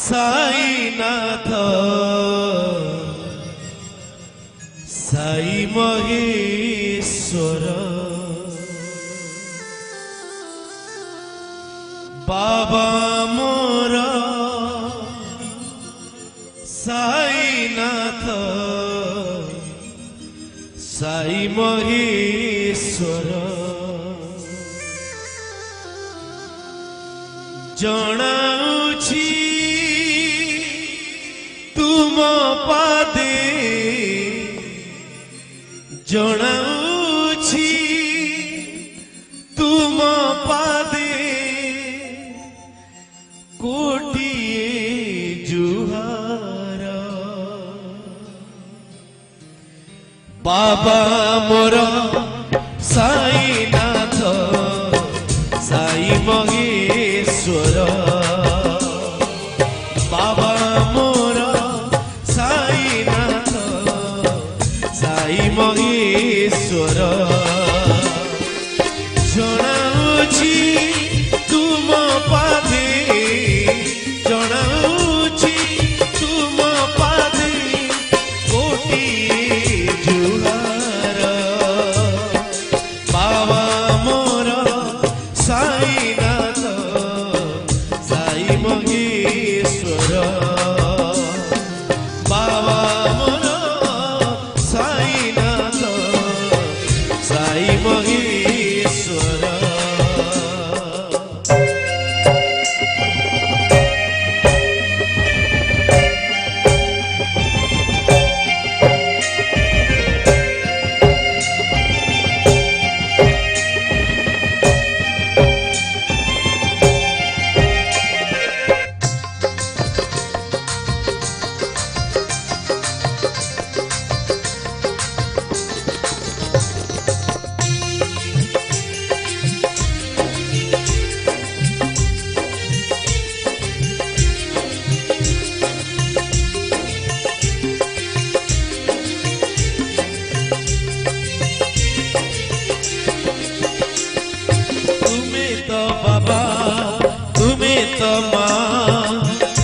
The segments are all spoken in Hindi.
साईनाथ साई महेश्वर बाबा मोर साईनाथ साई महेश्वर जनाउछि तुम पादे जनाउछि तुम पादे कोटिए जुहार बाबा मोर साईनाथ साई महेश्वर बाबा मोर साईनाथ साई महेश्वर जनाउछि तुम पादे जनाउछि तुम पादे कोटिए जुहार बाबा मोर साईनाथ साई महेश्वर बाबा मोर साईनाथ साई महेश्वर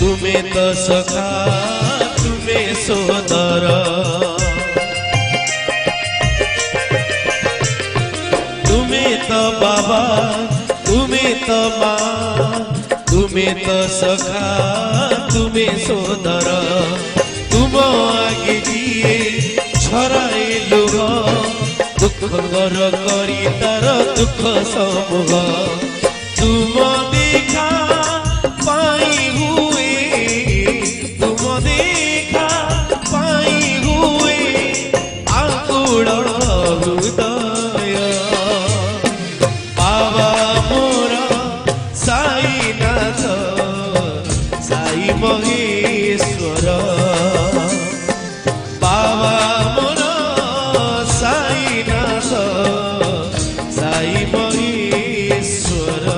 तुम्हें तो सखा तुम्हें सोदर तुम्हें तो बाबा तुम्हें तो माँ तुम्हें तो सखा तुम्हें सोदर तुम आगे दिए छराए लुह दुख घर करी तार दुख समूह तुम देखा पाई हुए तुम देखा पाई हुए आकुल हृदय बाबा मोर साईनाथ साई महेश्वर बाबा मोर साईनाथ साई महेश्वर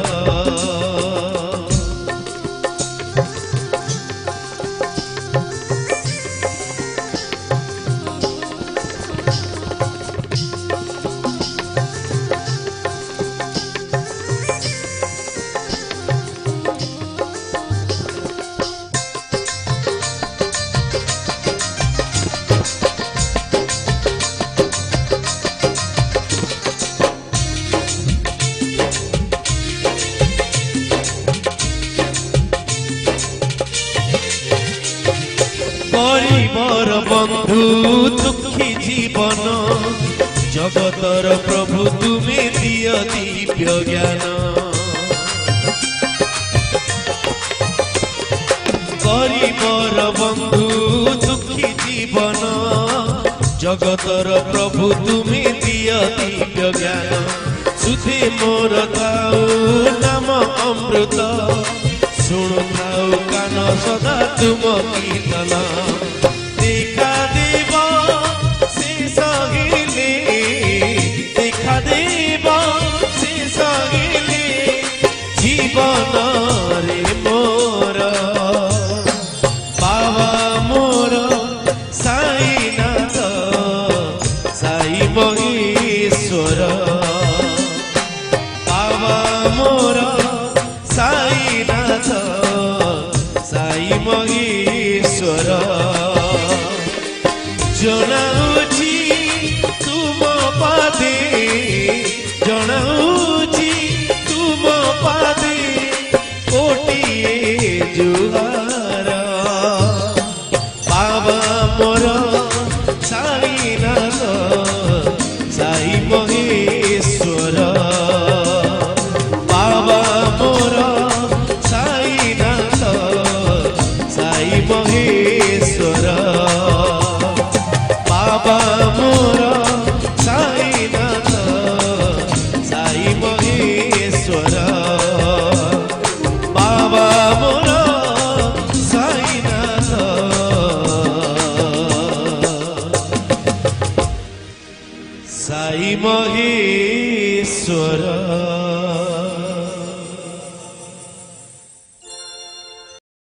गरीबर बंधु दुखी जीवन जगतर प्रभु तुम्हें दिय दिव्य ज्ञान गरीबर बंधु दुखी जीवन जगतर प्रभु तुम्हें दिय दिव्य ज्ञान सुधे मोर थाऊ नाम अमृत शुणु थाऊ कान सदा तुम कीर्तन देखा देव शेष हेले देखा देव शेष हेले जीवन